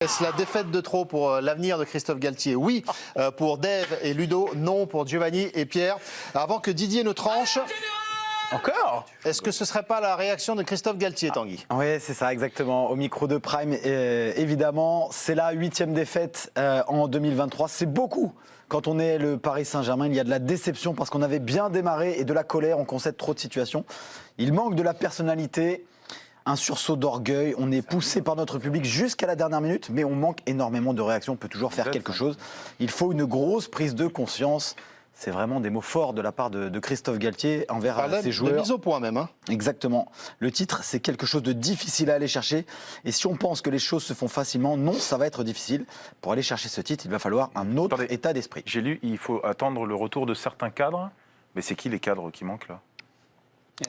Est-ce la défaite de trop pour l'avenir de Christophe Galtier? Oui pour Dave et Ludo, non pour Giovanni et Pierre. Avant que Didier ne tranche... Encore? Est-ce que ce ne serait pas la réaction de Christophe Galtier, Tanguy? Oui, c'est ça, exactement. Au micro de Prime, évidemment, c'est la 8e défaite en 2023. C'est beaucoup. Quand on est le Paris Saint-Germain, il y a de la déception parce qu'on avait bien démarré et de la colère, on concède trop de situations. Il manque de la personnalité, un sursaut d'orgueil. On est poussé par notre public jusqu'à la dernière minute, mais on manque énormément de réactions. On peut toujours faire quelque chose. Il faut une grosse prise de conscience. C'est vraiment des mots forts de la part de Christophe Galtier envers ses joueurs. De mise au point même. Hein. Exactement. Le titre, c'est quelque chose de difficile à aller chercher. Et si on pense que les choses se font facilement, non, ça va être difficile. Pour aller chercher ce titre, il va falloir un autre état d'esprit. J'ai lu, il faut attendre le retour de certains cadres. Mais c'est qui les cadres qui manquent là?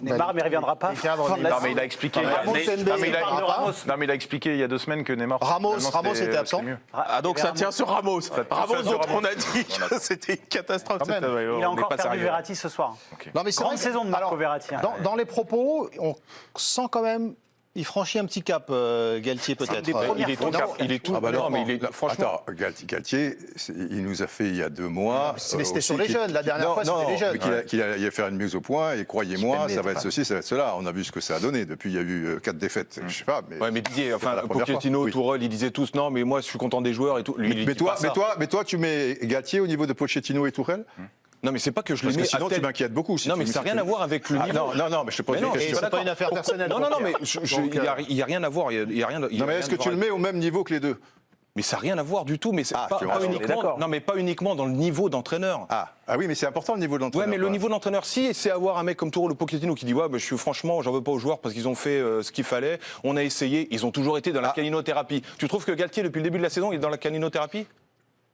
Neymar, mais il ne reviendra pas. Non, mais il a expliqué. Non, mais il a expliqué il y a 2 semaines que Neymar. Ramos était absent. Ah, donc ça tient sur Ramos. Ramos, dont on a dit que c'était une catastrophe. Il a encore perdu Verratti ce soir. Non, mais grande saison de Marco Verratti. Dans les propos, on sent quand même. Il franchit un petit cap, Galtier, peut-être. Il est tout. Ah bah non, mais franchement. Attends, Galtier, il nous a fait il y a 2 mois. Mais c'était sur les jeunes. La dernière fois, c'était les jeunes. Qu'il allait faire une mise au point. Et croyez-moi, ça va être ceci, ça va être cela. On a vu ce que ça a donné. Depuis, il y a eu 4 défaites. Je sais pas. Mais Didier, enfin, Pochettino, Tourelle, ils disaient tous non, mais moi, je suis content des joueurs et tout. Mais toi, tu mets Galtier au niveau de Pochettino et Tourelle? Non, mais c'est pas que je les mets. Sinon, tu m'inquiètes beaucoup. Non, mais ça n'a rien à voir avec le niveau. Non, mais je te pose des questions. C'est pas une affaire personnelle. Non, mais il n'y a rien à voir. Non, mais est-ce que tu le mets au même niveau que les deux? Mais ça n'a rien à voir du tout. Mais pas uniquement. Non, mais pas uniquement dans le niveau d'entraîneur. Ah oui, mais c'est important le niveau d'entraîneur. Ouais, mais le niveau d'entraîneur, si c'est avoir un mec comme Tourelle ou Pochettino qui dit ouais, franchement, j'en veux pas aux joueurs parce qu'ils ont fait ce qu'il fallait. On a essayé. Ils ont toujours été dans la caninothérapie. Tu trouves que Galtier, depuis le début de la saison, il est dans la caninothérapie?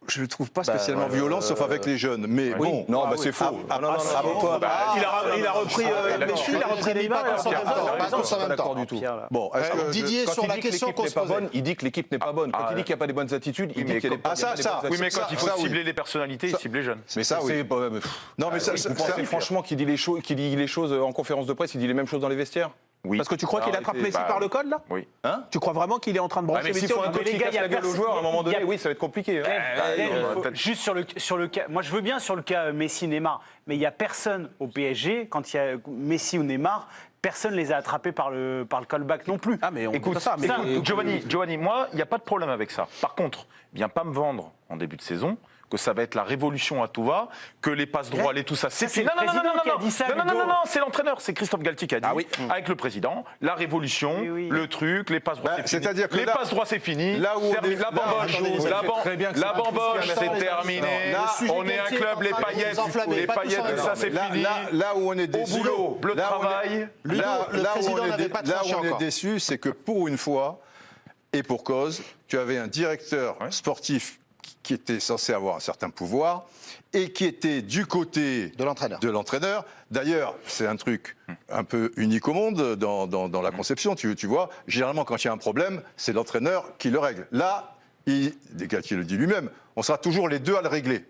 Je ne le trouve pas spécialement violent, sauf avec les jeunes. Mais bon. Non, c'est faux. Il a repris Messi, il a repris Neymar. Pas tous en même temps. Du tout. Bon, Didier, sur la question qu'on se posait. Il dit que l'équipe n'est pas bonne. Quand il dit qu'il n'y a pas des bonnes attitudes, il dit qu'il y a des bonnes attitudes. Oui, mais quand il faut cibler les personnalités, il cible les jeunes. Mais ça, oui. Non, mais ça, franchement, qui dit les choses en conférence de presse, il dit les mêmes choses dans les vestiaires. Oui. Parce que tu crois qu'il attrape Messi par le col, là? Oui. Hein? Tu crois vraiment qu'il est en train de brancher Messi? S'il faut un coach qui casse la gueule aux joueurs, à un moment donné, oui, ça va être compliqué. Juste sur le cas, moi je veux bien sur le cas Messi-Neymar, mais il n'y a personne au PSG, quand il y a Messi ou Neymar, personne ne les a attrapés par le callback non plus. Ah, mais écoute, Giovanni, moi, il n'y a pas de problème avec ça. Par contre, viens pas me vendre en début de saison que ça va être la révolution à tout va, que les passes droits et tout ça, c'est le président qui a dit ça. Non, c'est l'entraîneur, c'est Christophe Galtier qui a dit, avec le président, la révolution, le truc, les passes droits, c'est fini. Les passes droits, c'est fini. La bamboche, c'est terminé. On est un club, les paillettes, ça, c'est fini. Là où on est déçu, au boulot, le travail. Là où on est déçu, c'est que pour une fois, et pour cause, tu avais un directeur sportif qui était censé avoir un certain pouvoir et qui était du côté de l'entraîneur. D'ailleurs, c'est un truc un peu unique au monde dans la conception, tu vois. Généralement, quand il y a un problème, c'est l'entraîneur qui le règle. Là, Galtier le dit lui-même, on sera toujours les deux à le régler.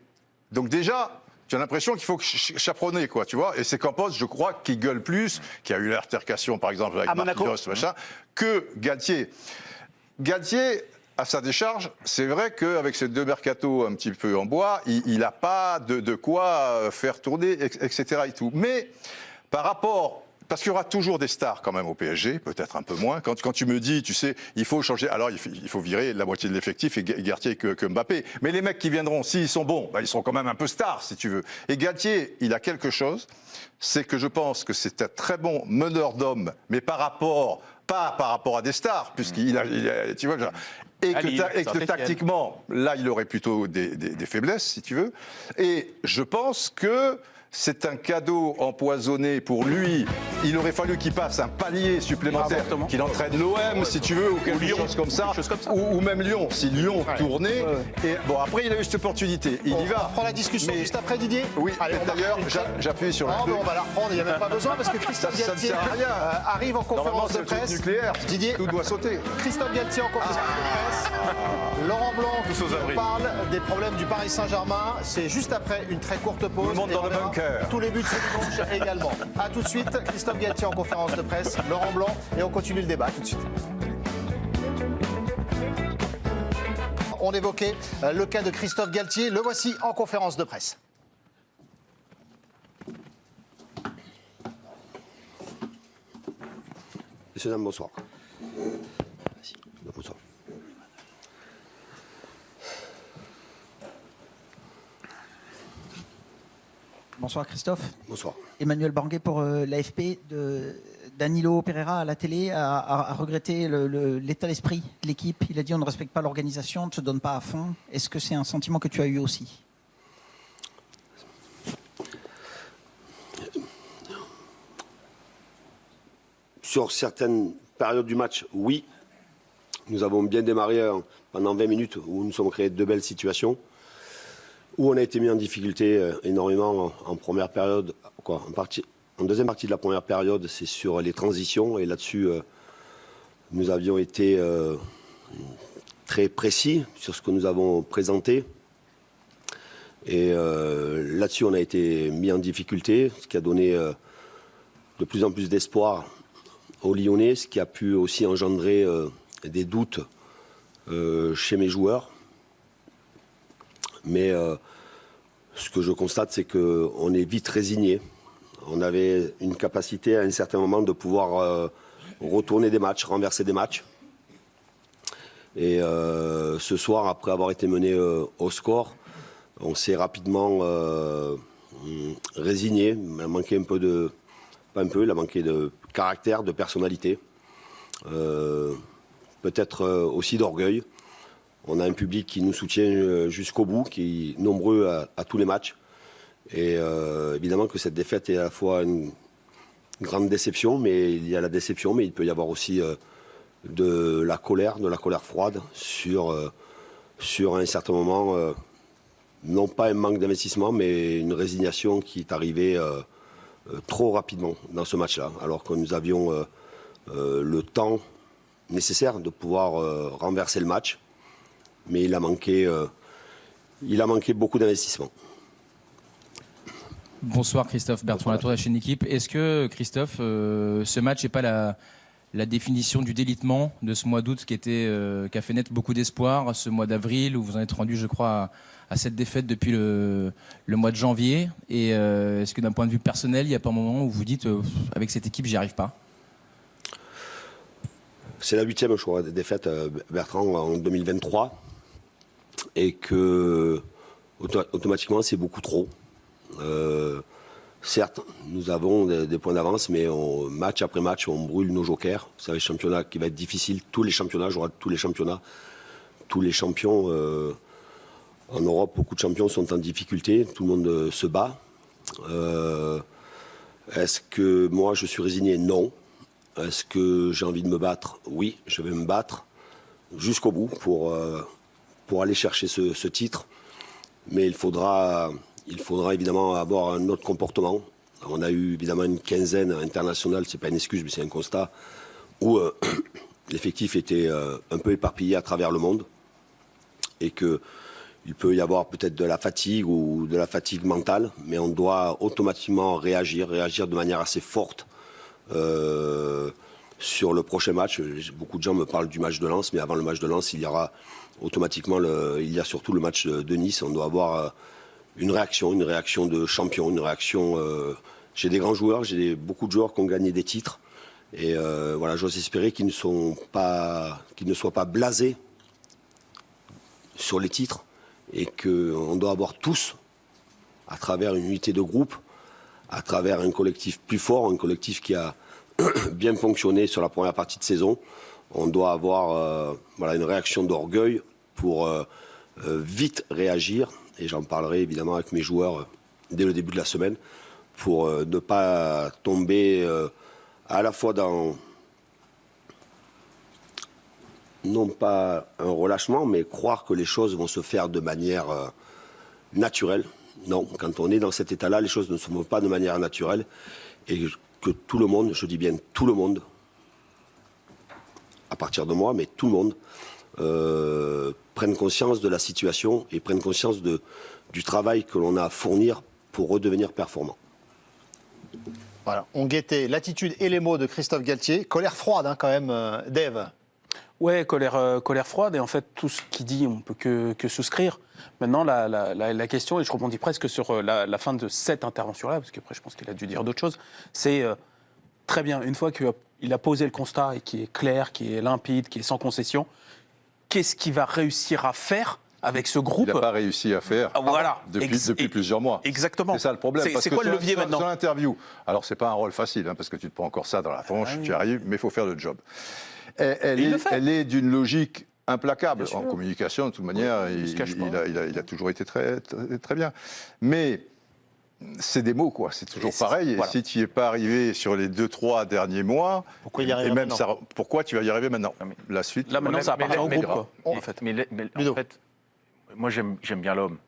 Donc déjà, tu as l'impression qu'il faut chaperonner, quoi, tu vois. Et c'est Campos, je crois, qui gueule plus, qui a eu l'altercation, par exemple, avec Marquinhos, machin, que Galtier. Galtier, à sa décharge, c'est vrai qu'avec ces 2 mercatos un petit peu en bois, il n'a pas de quoi faire tourner, etc. et tout. Mais par rapport... Parce qu'il y aura toujours des stars quand même au PSG, peut-être un peu moins. Quand tu me dis, tu sais, il faut changer... Alors, il faut virer la moitié de l'effectif et Galtier que Mbappé. Mais les mecs qui viendront, s'ils sont bons, ils seront quand même un peu stars, si tu veux. Et Galtier, il a quelque chose, c'est que je pense que c'est un très bon meneur d'hommes, mais pas par rapport à des stars, puisqu'il a tu vois, et que tactiquement, là, il aurait plutôt des faiblesses, si tu veux. Et je pense que c'est un cadeau empoisonné pour lui. Il aurait fallu qu'il passe un palier supplémentaire, qu'il entraîne l'OM, si tu veux, ou quelque chose comme ça, ou même Lyon, si Lyon tournait. Et bon, après, il a eu cette opportunité. Il y va. On prend la discussion juste après, Didier. Oui, d'ailleurs, j'appuie sur le truc. On va la reprendre, il n'y a même pas besoin, parce que Christophe Galtier arrive en conférence de presse. Nucléaire, Didier, tout doit sauter. Christophe Galtier en conférence de presse. Laurent Blanc parle des problèmes du Paris Saint-Germain. C'est juste après une très courte pause. Tout le monde dans le bunker. Tous les buts ce dimanche également. A tout de suite, Christophe Galtier en conférence de presse, Laurent Blanc, et on continue le débat tout de suite. on évoquait le cas de Christophe Galtier. Le voici en conférence de presse. Messieurs, dames, bonsoir. Bonsoir. Bonsoir Christophe. Bonsoir. Emmanuel Banguet pour l'AFP. Danilo Pereira à la télé a regretté l'état d'esprit de l'équipe. Il a dit on ne respecte pas l'organisation, on ne se donne pas à fond. Est-ce que c'est un sentiment que tu as eu aussi? Sur certaines périodes du match, oui. Nous avons bien démarré pendant 20 minutes où nous sommes créés de belles situations, où on a été mis en difficulté énormément en première période. En deuxième partie de la première période, c'est sur les transitions. Et là-dessus, nous avions été très précis sur ce que nous avons présenté. Et là-dessus, on a été mis en difficulté, ce qui a donné de plus en plus d'espoir aux Lyonnais, ce qui a pu aussi engendrer des doutes chez mes joueurs. Mais ce que je constate, c'est qu'on est vite résigné. On avait une capacité à un certain moment de pouvoir retourner des matchs, renverser des matchs. Et ce soir, après avoir été mené au score, on s'est rapidement résigné. Il a manqué un peu de... Pas un peu, il a manqué de caractère, de personnalité. Peut-être aussi d'orgueil. On a un public qui nous soutient jusqu'au bout, qui est nombreux à tous les matchs. Et évidemment que cette défaite est à la fois une grande déception, mais il y a la déception, mais il peut y avoir aussi de la colère froide sur un certain moment, non pas un manque d'investissement, mais une résignation qui est arrivée trop rapidement dans ce match-là, alors que nous avions le temps nécessaire de pouvoir renverser le match, mais il a manqué beaucoup d'investissement. Bonsoir Christophe, Bertrand Latour de la chaîne Équipe. Est-ce que Christophe, ce match n'est pas la définition du délitement de ce mois d'août qui a fait naître beaucoup d'espoir, ce mois d'avril où vous en êtes rendu, je crois, à cette défaite depuis le mois de janvier? Et est-ce que d'un point de vue personnel, il n'y a pas un moment où vous dites avec cette équipe, j'y arrive pas? C'est la 8e, je crois, défaite, Bertrand, en 2023. Et que automatiquement, c'est beaucoup trop. Certes, nous avons des points d'avance, mais match après match, on brûle nos jokers. C'est un championnat qui va être difficile. Tous les championnats, je regarde tous les championnats. Tous les champions en Europe, beaucoup de champions sont en difficulté. Tout le monde se bat. Est-ce que moi, je suis résigné? Non. Est-ce que j'ai envie de me battre? Oui, je vais me battre jusqu'au bout pour aller chercher ce titre. Mais il faudra évidemment avoir un autre comportement. On a eu évidemment une quinzaine internationale, c'est pas une excuse, mais c'est un constat, où l'effectif était un peu éparpillé à travers le monde et qu'il peut y avoir peut-être de la fatigue ou de la fatigue mentale, mais on doit automatiquement réagir de manière assez forte sur le prochain match. Beaucoup de gens me parlent du match de Lens, mais avant le match de Lens, il y aura automatiquement, il y a surtout le match de Nice. On doit avoir une réaction de champion, une réaction. J'ai des grands joueurs, j'ai beaucoup de joueurs qui ont gagné des titres. Et voilà, j'ose espérer qu'ils ne soient pas blasés sur les titres et qu'on doit avoir tous, à travers une unité de groupe, à travers un collectif plus fort, un collectif qui a bien fonctionné sur la première partie de saison, on doit avoir une réaction d'orgueil pour vite réagir. Et j'en parlerai évidemment avec mes joueurs dès le début de la semaine pour ne pas tomber à la fois dans, non pas un relâchement, mais croire que les choses vont se faire de manière naturelle. Non, quand on est dans cet état-là, les choses ne se font pas de manière naturelle. Et que tout le monde, je dis bien tout le monde, à partir de moi, mais tout le monde, prenne conscience de la situation et prenne conscience du travail que l'on a à fournir pour redevenir performant. Voilà, on guettait l'attitude et les mots de Christophe Galtier. Colère froide quand même, Dave. Ouais, colère froide, et en fait, tout ce qu'il dit, on peut que souscrire. Maintenant, la question, et je rebondis presque sur la fin de cette intervention-là, parce qu'après, je pense qu'il a dû dire d'autres choses, c'est très bien, une fois qu'il a posé le constat, et qui est clair, qui est limpide, qui est sans concession, qu'est-ce qu'il va réussir à faire avec ce groupe? Il n'a pas réussi à faire depuis plusieurs mois. Exactement. C'est ça le problème. C'est quoi le levier maintenant? Sur l'interview, alors c'est pas un rôle facile, parce que tu te prends encore ça dans la tronche, tu arrives, mais il faut faire le job. Elle est d'une logique implacable. En communication, de toute manière, il a toujours été très, très, très bien. Mais c'est des mots, quoi. C'est toujours pareil. Et si tu n'y es pas arrivé sur les 2-3 derniers mois, pourquoi tu vas y arriver maintenant? La suite. Là, maintenant, ça appartient au groupe, quoi. En fait, moi, j'aime bien l'homme.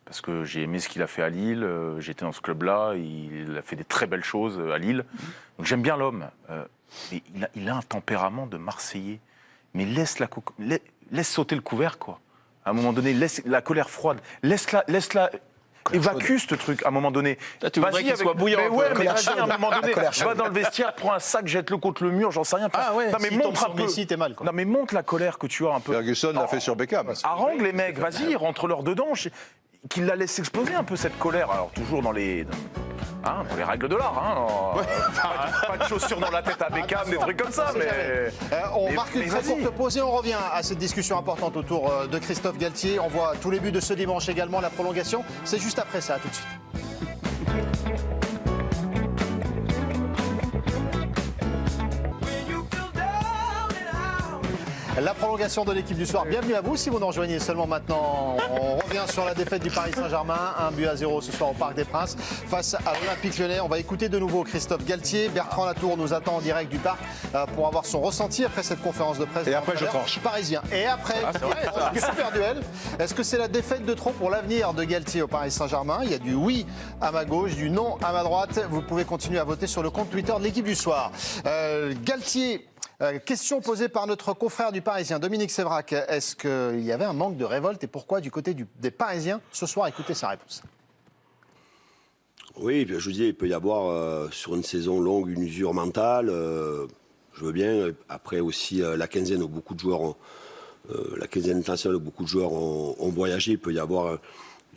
Parce que j'ai aimé ce qu'il a fait à Lille. J'étais dans ce club-là. Il a fait des très belles choses à Lille. Donc j'aime bien l'homme. Mais il a un tempérament de Marseillais. Mais laisse sauter le couvert, quoi. À un moment donné, laisse la colère froide. Laisse-la évacue ce truc à un moment donné. Là, tu voudrais qu'il soit bouillant. Mais ouais, mais vas-y, à un moment donné, va dans le vestiaire, prends un sac, jette-le contre le mur, j'en sais rien. Non, mais montre un peu. T'es mal, quoi. Non, mais montre la colère que tu as un peu. Ferguson l'a fait sur Beckham. Harangue les mecs, vas-y, rentre-leur dedans. Qu'ils la laissent exploser un peu cette colère. Alors toujours dans les règles de l'art. Pas de chaussures dans la tête à Beckham, des trucs comme ça. On marque une très courte pause et on revient à cette discussion importante autour de Christophe Galtier. On voit tous les buts de ce dimanche également, la prolongation. C'est juste après ça, à tout de suite. La prolongation de l'équipe du soir. Bienvenue à vous si vous nous rejoignez seulement maintenant. On revient sur la défaite du Paris Saint-Germain. 1-0 ce soir au Parc des Princes face à l'Olympique Lyonnais. On va écouter de nouveau Christophe Galtier. Bertrand Latour nous attend en direct du Parc pour avoir son ressenti après cette conférence de presse. Et après, je tranche. Parisien. Et après, super duel. Est-ce que c'est la défaite de trop pour l'avenir de Galtier au Paris Saint-Germain? Il y a du oui à ma gauche, du non à ma droite. Vous pouvez continuer à voter sur le compte Twitter de l'équipe du soir. Galtier. Question posée par notre confrère du Parisien, Dominique Sévrac. Est-ce qu'il y avait un manque de révolte et pourquoi du côté des Parisiens ce soir? Écoutez sa réponse. Oui, je vous dis, il peut y avoir sur une saison longue une usure mentale. Je veux bien. Après aussi la quinzaine où beaucoup de joueurs, la quinzaine internationale où beaucoup de joueurs ont voyagé, il peut y avoir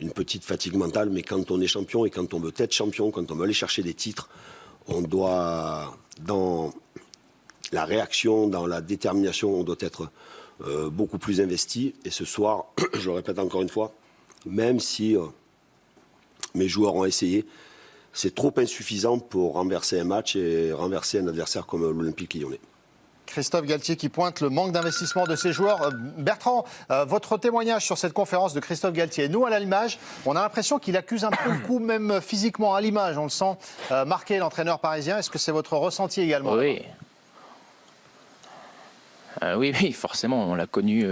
une petite fatigue mentale. Mais quand on est champion et quand on veut être champion, quand on veut aller chercher des titres, on doit dans la réaction, dans la détermination, on doit être beaucoup plus investi. Et ce soir, je le répète encore une fois, même si mes joueurs ont essayé, c'est trop insuffisant pour renverser un match et renverser un adversaire comme l'Olympique Lyonnais. Christophe Galtier qui pointe le manque d'investissement de ses joueurs. Bertrand, votre témoignage sur cette conférence de Christophe Galtier. Nous, à l'image, on a l'impression qu'il accuse un peu le coup, même physiquement à l'image. On le sent marquer l'entraîneur parisien. Est-ce que c'est votre ressenti également? Oui. Oui, forcément, on l'a connu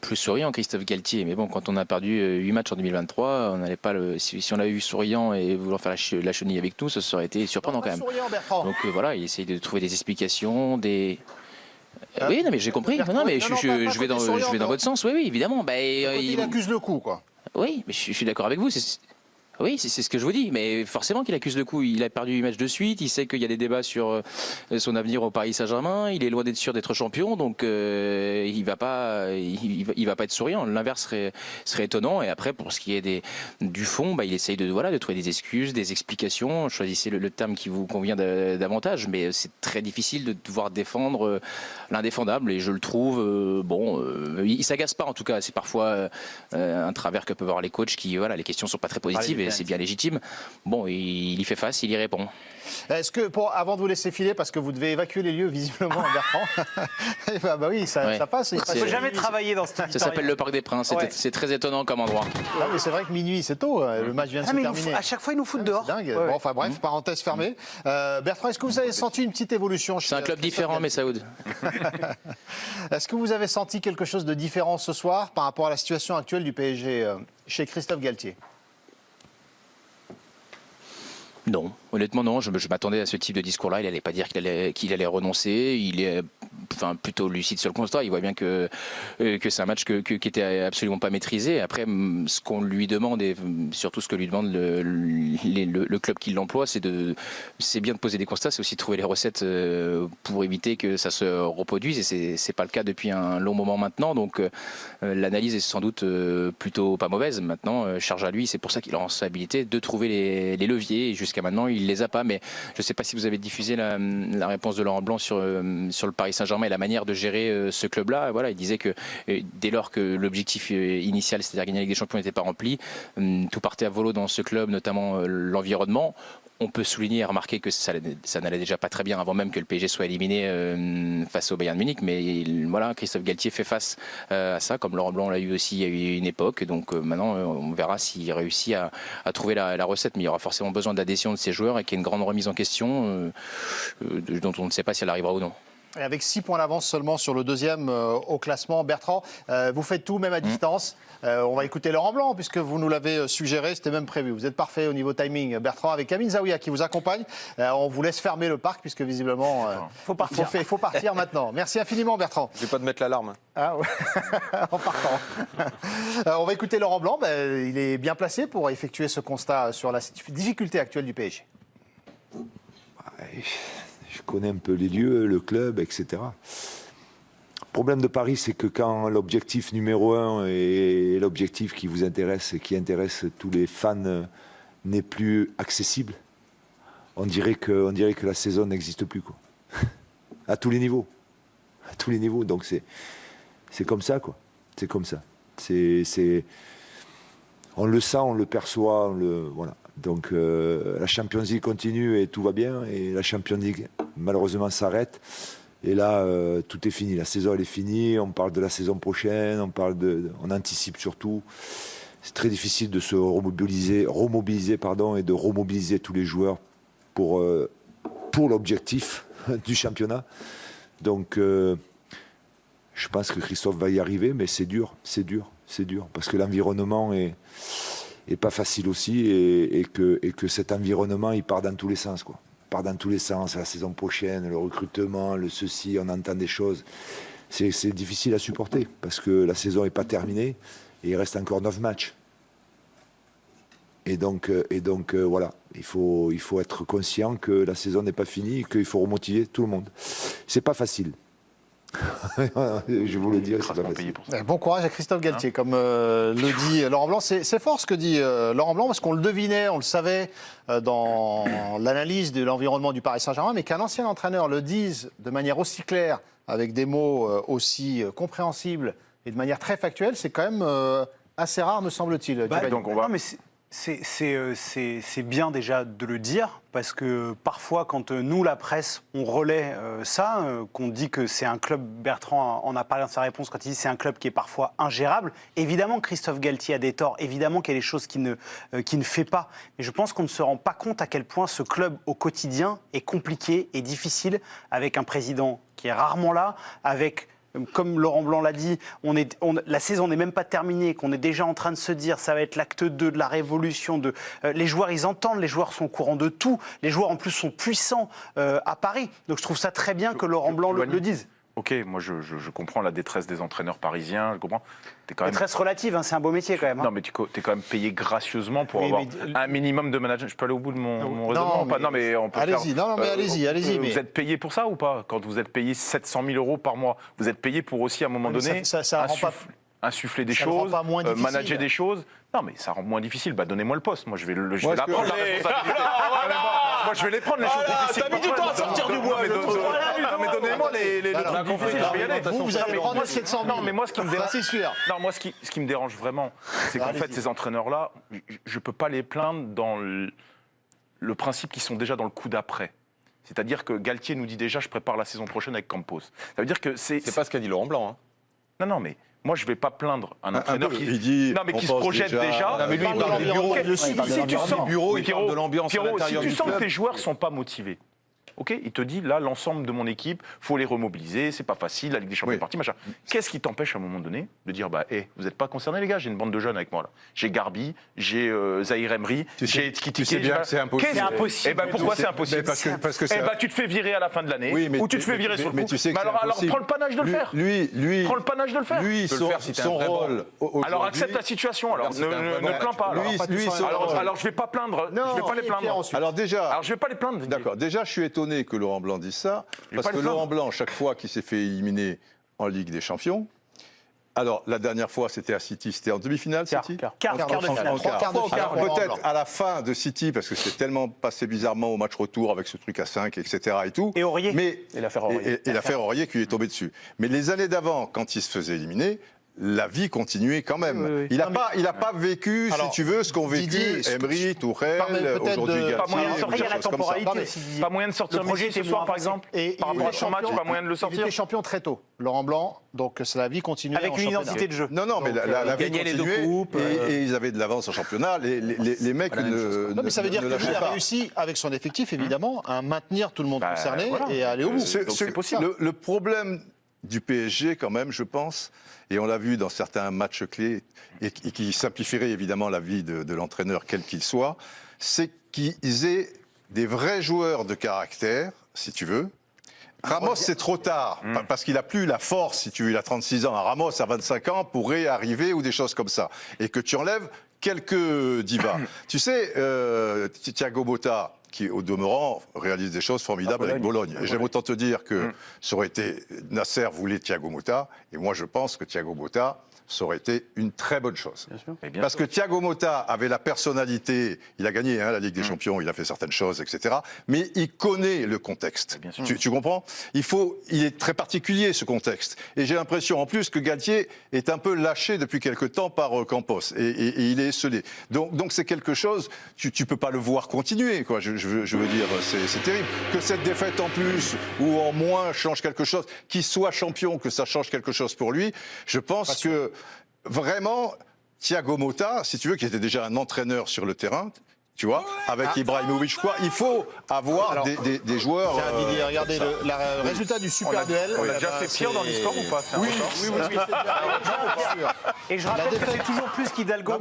plus souriant, Christophe Galtier. Mais bon, quand on a perdu 8 matchs en 2023, on n'allait pas si on l'avait vu souriant et vouloir faire la chenille avec nous, ça aurait été surprenant quand même. Donc voilà, il essaye de trouver des explications, des... oui, non, mais j'ai compris. Non, mais je vais dans votre sens. Oui, évidemment. Il accuse le coup, quoi. Oui, mais je suis d'accord avec vous. Oui, c'est ce que je vous dis, mais forcément qu'il accuse le coup. Il a perdu 8 matchs de suite, il sait qu'il y a des débats sur son avenir au Paris Saint-Germain, il est loin d'être sûr d'être champion, donc il va pas être souriant. L'inverse serait étonnant. Et après, pour ce qui est du fond, il essaye de trouver des excuses, des explications. Choisissez le terme qui vous convient davantage, mais c'est très difficile de devoir défendre l'indéfendable. Et je le trouve, il s'agace pas en tout cas. C'est parfois un travers que peuvent avoir les coachs qui, les questions sont pas très positives. C'est bien légitime. Bon, il y fait face, il y répond. Est-ce que, avant de vous laisser filer, parce que vous devez évacuer les lieux visiblement, Bertrand, oui, ça passe. Il ne faut jamais travailler dans ce Ça s'appelle le Parc des Princes. C'est très étonnant comme endroit. Ah, mais c'est vrai que minuit, c'est tôt. Le match vient de se terminer. À chaque fois, ils nous foutent dehors. C'est dingue. Bon, enfin bref, parenthèse fermée. Bertrand, est-ce que vous avez senti une petite évolution? C'est un club différent, mais Saoud. Est-ce que vous avez senti quelque chose de différent ce soir par rapport à la situation actuelle du PSG chez Christophe Galtier? Non, honnêtement non. Je m'attendais à ce type de discours-là. Il n'allait pas dire qu'il allait renoncer. plutôt lucide sur le constat. Il voit bien que c'est un match qui était absolument pas maîtrisé. Après, ce qu'on lui demande et surtout ce que lui demande le club qui l'emploie, c'est bien de poser des constats, c'est aussi de trouver les recettes pour éviter que ça se reproduise. Et c'est pas le cas depuis un long moment maintenant. Donc l'analyse est sans doute plutôt pas mauvaise. Maintenant, charge à lui. C'est pour ça qu'il a en responsabilité de trouver les leviers. Et jusqu'à maintenant, il les a pas. Mais je sais pas si vous avez diffusé la réponse de Laurent Blanc sur le Paris Saint-Germain et la manière de gérer ce club-là. Voilà, il disait que dès lors que l'objectif initial, c'est-à-dire gagner la Ligue des Champions, n'était pas rempli, tout partait à volo dans ce club, notamment l'environnement. On peut souligner et remarquer que ça n'allait déjà pas très bien avant même que le PSG soit éliminé face au Bayern Munich. Mais voilà, Christophe Galtier fait face à ça, comme Laurent Blanc l'a eu aussi il y a eu une époque. Donc maintenant, on verra s'il réussit à trouver la recette. Mais il y aura forcément besoin d'adhésion de ces joueurs et qu'il y ait une grande remise en question dont on ne sait pas si elle arrivera ou non. Et avec 6 points d'avance seulement sur le deuxième au classement, Bertrand, vous faites tout, même à distance. On va écouter Laurent Blanc, puisque vous nous l'avez suggéré, c'était même prévu. Vous êtes parfait au niveau timing, Bertrand, avec Amine Zaouia qui vous accompagne. On vous laisse fermer le parc, puisque visiblement, il faut partir maintenant. Merci infiniment, Bertrand. Je vais pas te mettre l'alarme. Ah ouais. En partant. On va écouter Laurent Blanc. Il est bien placé pour effectuer ce constat sur la difficulté actuelle du PSG. Je connais un peu les lieux, le club, etc. Le problème de Paris, c'est que quand l'objectif numéro 1 et l'objectif qui vous intéresse et qui intéresse tous les fans n'est plus accessible, on dirait que la saison n'existe plus, quoi. À tous les niveaux. À tous les niveaux. Donc c'est comme ça, quoi. C'est comme ça. On le sent, on le perçoit, voilà. Donc la Champions League continue et tout va bien, et la Champions League malheureusement s'arrête, et là tout est fini, la saison elle est finie, on parle de la saison prochaine, on anticipe surtout. C'est très difficile de se remobiliser et de remobiliser tous les joueurs pour l'objectif du championnat. Donc je pense que Christophe va y arriver, mais c'est dur, parce que l'environnement est pas facile aussi, et que cet environnement, il part dans tous les sens, quoi. Il part dans tous les sens, la saison prochaine, le recrutement, le ceci, on entend des choses. C'est difficile à supporter, parce que la saison n'est pas terminée, et il reste encore 9 matchs. Et donc voilà, il faut être conscient que la saison n'est pas finie, et qu'il faut remotiver tout le monde. C'est pas facile. Je vous le dis, c'est pas facile. Bon courage à Christophe Galtier, comme le dit Laurent Blanc. C'est fort ce que dit Laurent Blanc, parce qu'on le devinait, on le savait dans l'analyse de l'environnement du Paris Saint-Germain, mais qu'un ancien entraîneur le dise de manière aussi claire, avec des mots aussi compréhensibles et de manière très factuelle, c'est quand même assez rare, me semble-t-il. Donc on va... C'est bien déjà de le dire, parce que parfois, quand nous, la presse, on relaie qu'on dit que c'est un club, Bertrand en a parlé dans sa réponse, quand il dit que c'est un club qui est parfois ingérable, évidemment Christophe Galtier a des torts, évidemment qu'il y a des choses qu'il ne fait pas, mais je pense qu'on ne se rend pas compte à quel point ce club au quotidien est compliqué et difficile, avec un président qui est rarement là, avec... Comme Laurent Blanc l'a dit, la saison n'est même pas terminée, qu'on est déjà en train de se dire ça va être l'acte 2 de la révolution. Les joueurs, ils entendent, les joueurs sont au courant de tout. Les joueurs, en plus, sont puissants à Paris. Donc je trouve ça très bien que Laurent Blanc le dise. Ok, moi je comprends la détresse des entraîneurs parisiens, je comprends. Détresse relative, hein, c'est un beau métier quand même. Hein. Non, mais tu es quand même payé gracieusement pour avoir un minimum de management. Je peux aller au bout de mon raisonnement ou pas? Non, mais on peut allez-y, allez-y. Vous êtes payé pour ça ou pas? Quand vous êtes payé 700 000 € par mois, vous êtes payé pour aussi à un moment donné insuffler des choses, manager des choses. Non, mais ça rend moins difficile. Donnez-moi le poste. Moi, je vais la prendre, la responsabilité. Moi, je vais les prendre, les choses difficiles. T'as mis du temps à sortir du bois. Mais donnez-moi les trucs difficiles, je vais y aller. Vous allez prendre 700 000. Non, mais moi, ce qui me dérange... c'est sûr. Non, moi, ce qui me dérange vraiment, c'est qu'en fait, ces entraîneurs-là, je ne peux pas les plaindre dans le principe qu'ils sont déjà dans le coup d'après. C'est-à-dire que Galtier nous dit déjà, je prépare la saison prochaine avec Campos. Ça veut dire que c'est pas ce qu'a dit Laurent Blanc. Hein. Non, mais... Moi, je ne vais pas plaindre un entraîneur qui se projette déjà. Non, mais lui, il parle des bureaux. Il parle de l'ambiance à l'intérieur du club. Si tu sens que tes joueurs ne sont pas motivés, Ok, il te dit là, l'ensemble de mon équipe, faut les remobiliser, c'est pas facile, la Ligue des Champions est partie, machin. Qu'est-ce qui t'empêche à un moment donné de dire vous n'êtes pas concernés les gars, j'ai une bande de jeunes avec moi là. J'ai Garbi, j'ai Zahir Emery, j'ai Kitike. C'est bien que c'est impossible. C'est impossible. Et ben pourquoi c'est impossible? Parce que tu te fais virer à la fin de l'année, ou tu te fais virer sur le coup. Tu sais que alors prends le panache de le faire. Lui, prends le panache de le faire. Lui, son rôle. Alors accepte la situation. Alors ne plains pas. Alors je vais pas plaindre. Je vais pas les plaindre. Alors déjà, je vais pas les plaindre. D'accord. Déjà, je suis étonné que Laurent Blanc dise ça, parce que Laurent Blanc, chaque fois qu'il s'est fait éliminer en Ligue des Champions. Alors, la dernière fois, c'était à City, c'était en demi-finale, City ? Quart de finale. Peut-être à la fin de City, parce que c'était tellement passé bizarrement au match retour avec ce truc à 5, etc. et tout. Et Aurier. Et l'affaire Aurier qui lui est tombée dessus. Mais les années d'avant, quand il se faisait éliminer, la vie continuait quand même. Oui. Il n'a pas vécu, si tu veux, ce qu'ont vécu Emery, Tourelle, aujourd'hui Galtier. Pas moyen de sortir Messi ce soir, par exemple. Et par rapport à son match, pas moyen de le sortir. Il était champion très tôt, Laurent Blanc. Donc la vie continuait avec une identité de jeu. Non, mais la vie continuait. Et ils avaient de l'avance en championnat. Les mecs non, mais ça veut dire que lui a réussi, avec son effectif, évidemment, à maintenir tout le monde concerné et à aller au bout. C'est possible. Le problème du PSG, quand même, je pense, et on l'a vu dans certains matchs clés, et qui simplifierait évidemment la vie de l'entraîneur, quel qu'il soit, c'est qu'ils aient des vrais joueurs de caractère, si tu veux. Ramos, c'est trop tard, parce qu'il n'a plus la force, si tu veux, il a 36 ans. Ramos, à 25 ans, pourrait arriver, ou des choses comme ça. Et que tu enlèves quelques divas. Tu sais, Thiago Motta, qui, au demeurant, réalise des choses formidables avec Bologne. Et j'aime autant te dire que ça aurait été... Nasser voulait Thiago Motta, et moi je pense que Thiago Motta, ça aurait été une très bonne chose. Parce que Thiago Motta avait la personnalité, il a gagné la Ligue des Champions, il a fait certaines choses, etc. Mais il connaît le contexte. Tu comprends ? Il est très particulier, ce contexte. Et j'ai l'impression, en plus, que Galtier est un peu lâché depuis quelque temps par Campos. Et il est esselé. Donc c'est quelque chose, tu peux pas le voir continuer, quoi. Je veux dire, c'est terrible. Que cette défaite en plus ou en moins change quelque chose, qu'il soit champion, que ça change quelque chose pour lui, je pense que vraiment, Thiago Motta, si tu veux, qui était déjà un entraîneur sur le terrain, tu vois, avec Ibrahimovic, quoi, il faut avoir des joueurs. Tiens, Didier, regardez le résultat du super duel. On l'a déjà fait pire dans l'histoire ou pas? Oui. Et je rappelle que c'est toujours plus qu'Hidalgo.